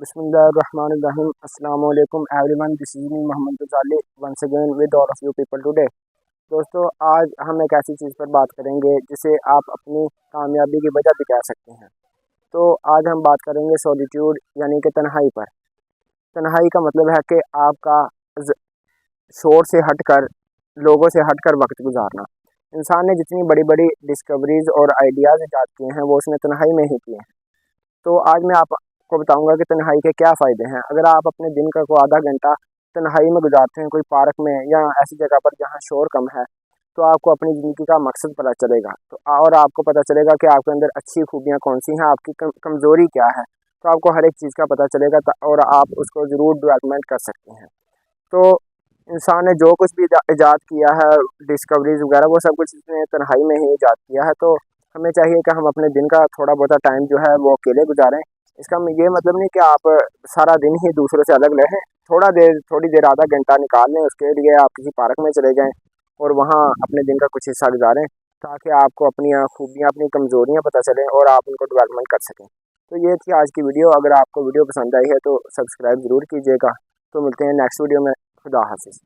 Bismillahirrahmanirrahim. Assalamu alaikum everyone. This is me Mohammed Ghazali once again with all of you people today. दोस्तों, आज हम एक ऐसी चीज़ पर बात करेंगे जिसे आप अपनी कामयाबी की वजह भी कह सकते हैं। तो आज हम बात करेंगे सॉलिट्यूड यानी कि तन्हाई पर। तन्हाई का मतलब है कि आपका शोर से हटकर, लोगों से हटकर वक्त गुजारना। इंसान ने जितनी बड़ी बड़ी डिस्कवरीज और आइडियाज़ ईजाद किए हैं वो उसने तन्हाई में ही किए हैं। तो आज मैं आपको बताऊंगा कि तन्हाई के क्या फ़ायदे हैं। अगर आप अपने दिन का कोई आधा घंटा तन्हाई में गुजारते हैं, कोई पार्क में या ऐसी जगह पर जहाँ शोर कम है, तो आपको अपनी ज़िंदगी का मकसद पता चलेगा। तो और आपको पता चलेगा कि आपके अंदर अच्छी खूबियाँ कौन सी हैं, आपकी कमज़ोरी क्या है। तो आपको हर एक चीज़ का पता चलेगा और आप उसको ज़रूर डेवलपमेंट कर सकते हैं। तो इंसान ने जो कुछ भी ईजाद किया है, डिस्कवरीज वगैरह, वो सब कुछ इसने तन्हाई में ही ईजाद किया है। तो हमें चाहिए कि हम अपने दिन का थोड़ा बहुत टाइम जो है वो अकेले गुजारें। इसका ये मतलब नहीं कि आप सारा दिन ही दूसरों से अलग रहें। थोड़ी देर आधा घंटा निकाल लें, उसके लिए आप किसी पार्क में चले जाएं और वहाँ अपने दिन का कुछ हिस्सा गुजारें, ताकि आपको अपनी खूबियाँ, अपनी कमज़ोरियाँ पता चलें और आप उनको डेवलपमेंट कर सकें। तो ये थी आज की वीडियो। अगर आपको वीडियो पसंद आई है तो सब्सक्राइब ज़रूर कीजिएगा। तो मिलते हैं नेक्स्ट वीडियो में। खुदा हाफिज़।